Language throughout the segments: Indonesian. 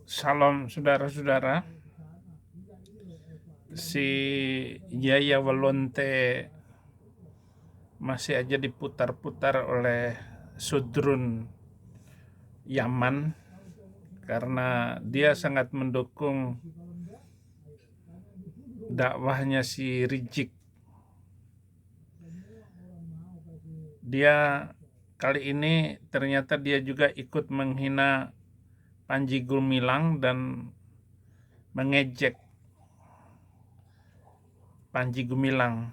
Salam saudara-saudara, si Yaya Walonte masih aja diputar-putar oleh Sudrun Yaman karena dia sangat mendukung dakwahnya si Rizik. Dia kali ini ternyata dia juga ikut menghina Panji Gumilang dan mengejek Panji Gumilang.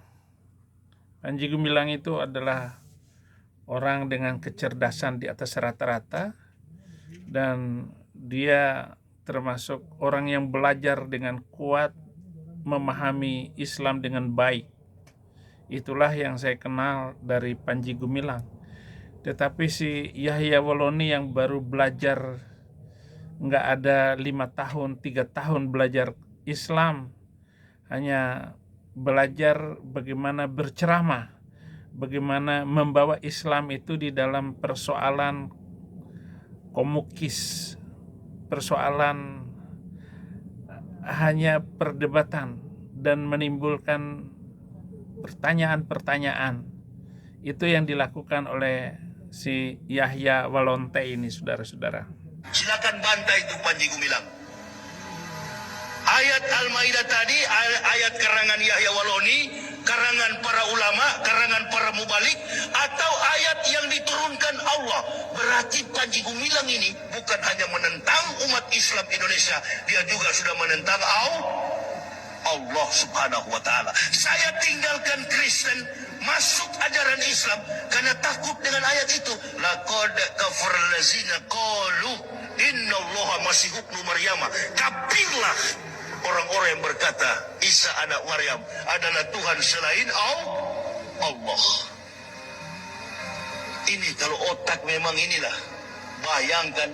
Panji Gumilang itu adalah orang dengan kecerdasan di atas rata-rata dan dia termasuk orang yang belajar dengan kuat, memahami Islam dengan baik. Itulah yang saya kenal dari Panji Gumilang. Tetapi si Yahya Waloni yang baru belajar nggak ada 5 tahun, 3 tahun belajar Islam, hanya belajar bagaimana berceramah, bagaimana membawa Islam itu di dalam persoalan komukis, persoalan hanya perdebatan dan menimbulkan pertanyaan-pertanyaan. Itu yang dilakukan oleh si Yahya Walonte ini, saudara-saudara. Silakan bantai itu Panji Gumilang. Ayat Al-Maidah tadi, ayat karangan Yahya Waloni, karangan para ulama, karangan para mubalik, atau ayat yang diturunkan Allah. Berarti Panji Gumilang ini bukan hanya menentang umat Islam Indonesia, dia juga sudah menentang Allah Subhanahu wa Ta'ala. Saya tinggalkan Kristen, masuk ajaran Islam karena takut dengan ayat itu. Laqad kafaral ladzina qalu innallaha masih ibnu Maryam. Kafirlah orang-orang yang berkata Isa anak Maryam adalah Tuhan selain Allah. Ini kalau otak memang inilah. Bayangkan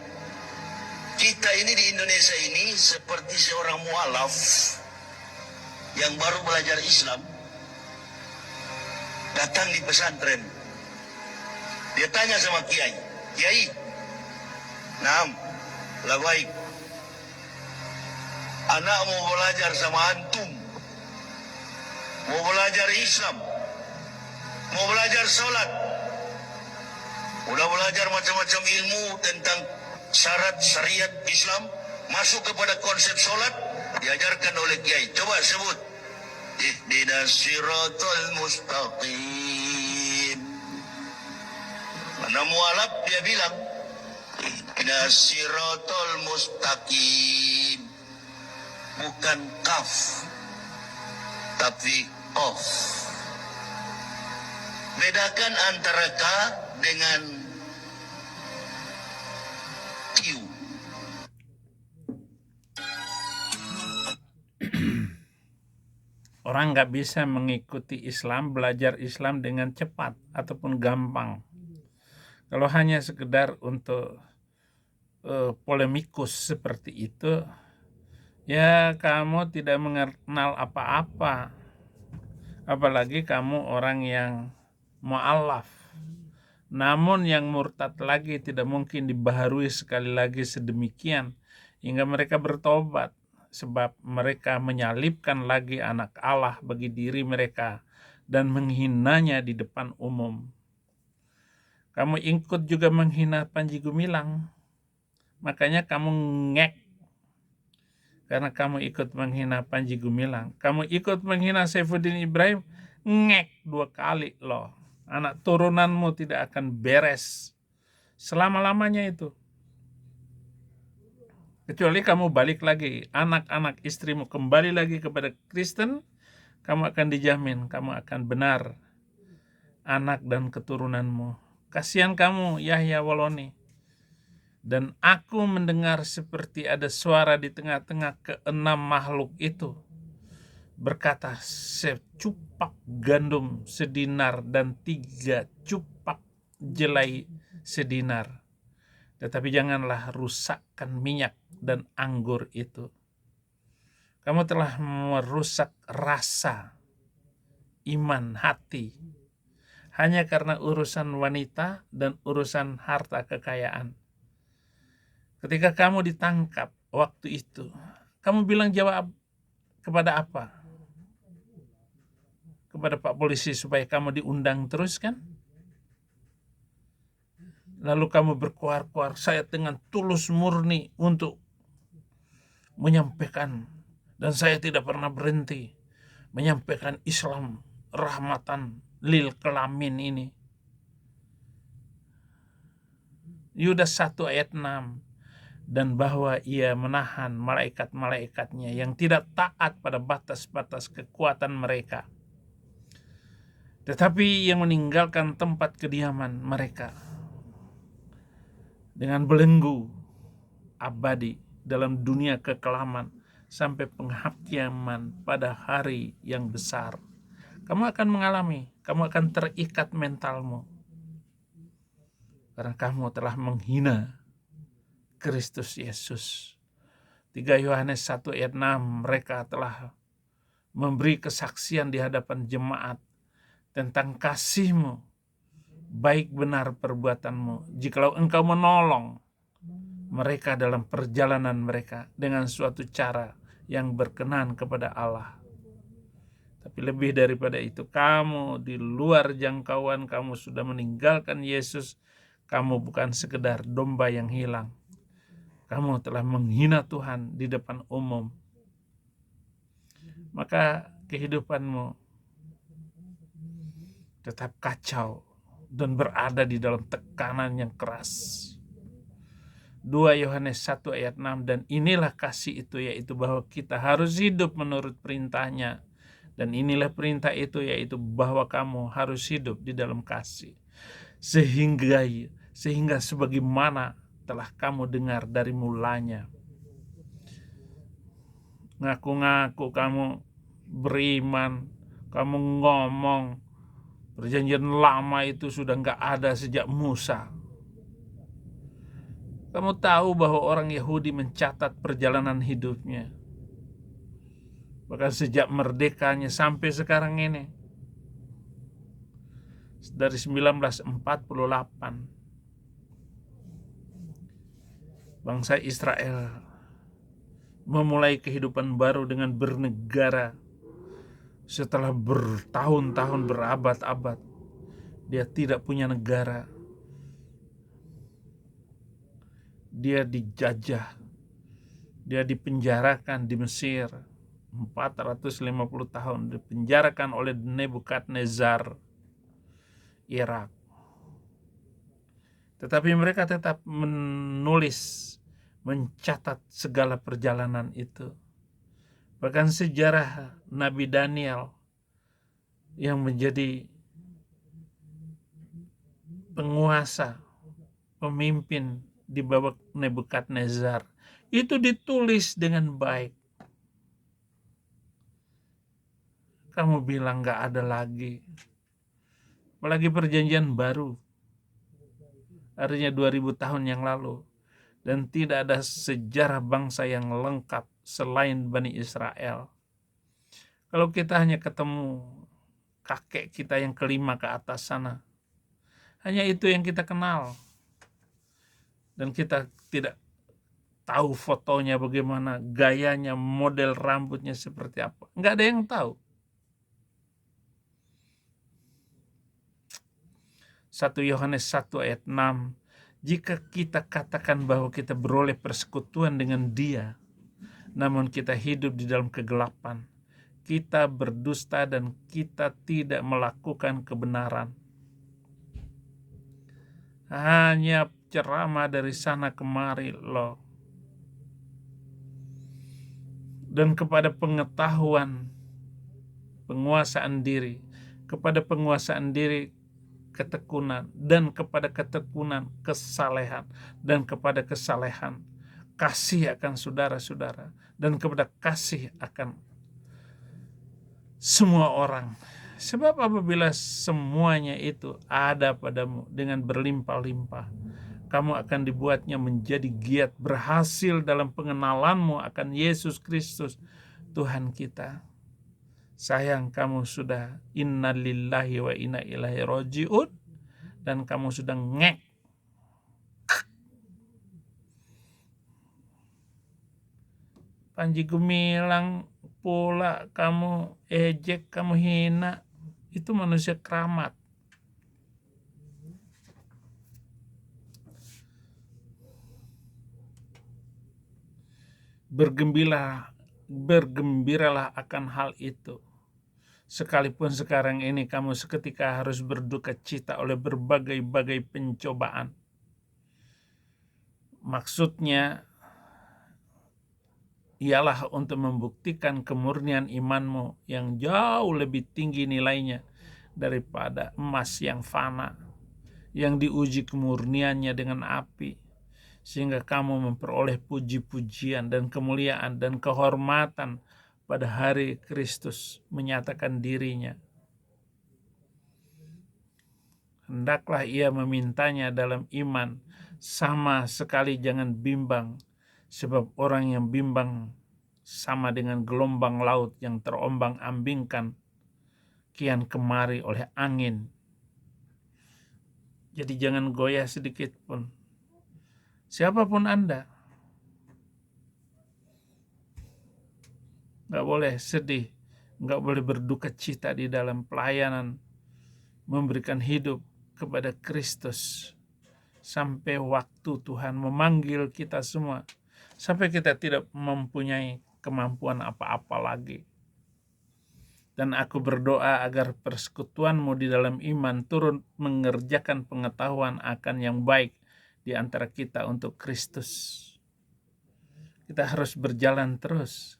kita ini di Indonesia ini seperti seorang mualaf yang baru belajar Islam, datang di pesantren. Dia tanya sama kiai, "Kiai, naam, lah baik. Anak mau belajar sama antum, mau belajar Islam, mau belajar sholat, udah belajar macam-macam ilmu tentang syarat syariat Islam, masuk kepada konsep sholat, diajarkan oleh kiai. Coba sebut. Ihdinas siratal mustaqim. Mana mualaf dia bilang ihdinas siratal mustaqim. Bukan kaf, tapi qaf. Bedakan antara ka dengan q. Orang nggak bisa mengikuti Islam, belajar Islam dengan cepat ataupun gampang. Kalau hanya sekedar untuk polemikus seperti itu, ya kamu tidak mengenal apa-apa. Apalagi kamu orang yang mu'alaf. Namun yang murtad lagi tidak mungkin dibaharui sekali lagi sedemikian hingga mereka bertobat. Sebab mereka menyalibkan lagi anak Allah bagi diri mereka dan menghinanya di depan umum. Kamu ikut juga menghina Panji Gumilang, makanya kamu ngek karena kamu ikut menghina Panji Gumilang. Kamu ikut menghina Saifuddin Ibrahim, ngek 2 kali loh. Anak turunanmu tidak akan beres selama-lamanya itu. Kecuali kamu balik lagi, anak-anak istrimu kembali lagi kepada Kristen, kamu akan dijamin, kamu akan benar, anak dan keturunanmu. Kasihan kamu, Yahya Waloni. Dan aku mendengar seperti ada suara di tengah-tengah keenam makhluk itu, berkata, secupak gandum sedinar dan 3 cupak jelai sedinar. Tetapi janganlah rusakkan minyak dan anggur itu. Kamu telah merusak rasa, iman, hati, hanya karena urusan wanita dan urusan harta kekayaan. Ketika kamu ditangkap waktu itu, kamu bilang jawab kepada apa? Kepada Pak Polisi supaya kamu diundang terus kan? Lalu kamu berkuar-kuar, saya dengan tulus murni untuk menyampaikan, dan saya tidak pernah berhenti menyampaikan Islam rahmatan lil kelamin ini. Yudas 1 ayat 6. Dan bahwa ia menahan malaikat-malaikatnya yang tidak taat pada batas-batas kekuatan mereka, tetapi yang meninggalkan tempat kediaman mereka dengan belenggu abadi dalam dunia kekelaman sampai penghakiman pada hari yang besar. Kamu akan mengalami, kamu akan terikat mentalmu karena kamu telah menghina Kristus Yesus. 3 Yohanes 1 ayat 6, mereka telah memberi kesaksian di hadapan jemaat tentang kasih-Mu, baik benar perbuatanmu, jikalau Engkau menolong mereka dalam perjalanan mereka dengan suatu cara yang berkenan kepada Allah. Tapi lebih daripada itu, kamu di luar jangkauan, kamu sudah meninggalkan Yesus. Kamu bukan sekedar domba yang hilang. Kamu telah menghina Tuhan di depan umum. Maka kehidupanmu tetap kacau dan berada di dalam tekanan yang keras. 2 Yohanes 1 ayat 6, dan inilah kasih itu, yaitu bahwa kita harus hidup menurut perintahnya. Dan inilah perintah itu, yaitu bahwa kamu harus hidup di dalam kasih. Sehingga sebagaimana telah kamu dengar dari mulanya. Ngaku-ngaku kamu beriman, kamu ngomong perjanjian lama itu sudah nggak ada sejak Musa. Kamu tahu bahwa orang Yahudi mencatat perjalanan hidupnya, bahkan sejak merdekanya sampai sekarang ini, dari 1948. Bangsa Israel memulai kehidupan baru dengan bernegara setelah bertahun-tahun, berabad-abad. Dia tidak punya negara. Dia dijajah. Dia dipenjarakan di Mesir 450 tahun. Dipenjarakan oleh Nebukadnezar Irak. Tetapi mereka tetap menulis, mencatat segala perjalanan itu. Bahkan sejarah Nabi Daniel yang menjadi penguasa, pemimpin di bawah Nebukadnezar, itu ditulis dengan baik. Kamu bilang gak ada lagi. Apalagi perjanjian baru. Artinya 2000 tahun yang lalu. Dan tidak ada sejarah bangsa yang lengkap selain Bani Israel. Kalau kita hanya ketemu kakek kita yang kelima ke atas sana, hanya itu yang kita kenal. Dan kita tidak tahu fotonya bagaimana, gayanya, model rambutnya seperti apa. Nggak ada yang tahu. 1 Yohanes 1 ayat 6, jika kita katakan bahwa kita beroleh persekutuan dengan Dia, namun kita hidup di dalam kegelapan, kita berdusta dan kita tidak melakukan kebenaran. Hanya ceramah dari sana kemari loh. Dan kepada pengetahuan, penguasaan diri, kepada penguasaan diri ketekunan, dan kepada ketekunan kesalehan, dan kepada kesalehan kasih akan saudara-saudara, dan kepada kasih akan semua orang. Sebab apabila semuanya itu ada padamu dengan berlimpah-limpah, kamu akan dibuatnya menjadi giat, berhasil dalam pengenalanmu akan Yesus Kristus Tuhan kita. Sayang, kamu sudah innalillahi wa inna ilaihi raji'un, dan kamu sudah ngek Panji Gumilang pula kamu ejek, kamu hina. Itu manusia keramat. Bergembiralah akan hal itu. Sekalipun sekarang ini kamu seketika harus berduka cita oleh berbagai-bagai pencobaan. Maksudnya ialah untuk membuktikan kemurnian imanmu yang jauh lebih tinggi nilainya daripada emas yang fana, yang diuji kemurniannya dengan api, sehingga kamu memperoleh puji-pujian dan kemuliaan dan kehormatan pada hari Kristus menyatakan dirinya. Hendaklah ia memintanya dalam iman, sama sekali jangan bimbang, sebab orang yang bimbang sama dengan gelombang laut yang terombang-ambingkan kian kemari oleh angin. Jadi jangan goyah sedikit pun. Siapapun Anda, nggak boleh sedih, nggak boleh berduka cita di dalam pelayanan, memberikan hidup kepada Kristus sampai waktu Tuhan memanggil kita semua, sampai kita tidak mempunyai kemampuan apa-apa lagi. Dan aku berdoa agar persekutuanmu di dalam iman turut mengerjakan pengetahuan akan yang baik di antara kita untuk Kristus. Kita harus berjalan terus.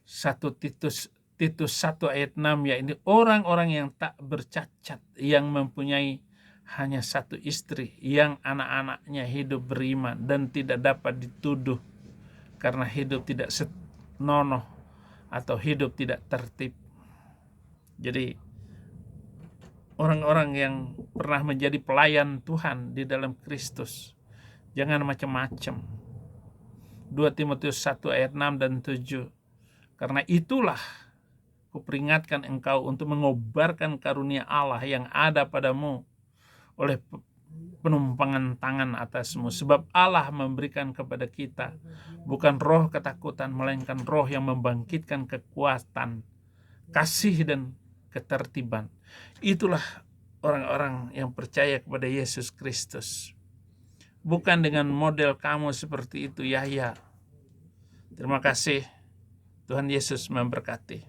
1 Titus 1 ayat 6, yaitu orang-orang yang tak bercacat, yang mempunyai hanya satu istri, yang anak-anaknya hidup beriman dan tidak dapat dituduh karena hidup tidak senonoh atau hidup tidak tertib. Jadi orang-orang yang pernah menjadi pelayan Tuhan di dalam Kristus, jangan macam-macam. 2 Timotius 1 ayat 6 dan 7. Karena itulah kuperingatkan engkau untuk mengobarkan karunia Allah yang ada padamu oleh penumpangan tangan atasmu. Sebab Allah memberikan kepada kita bukan roh ketakutan, melainkan roh yang membangkitkan kekuatan, kasih dan ketertiban. Itulah orang-orang yang percaya kepada Yesus Kristus. Bukan dengan model kamu seperti itu, Yahya. Terima kasih. Tuhan Yesus memberkati.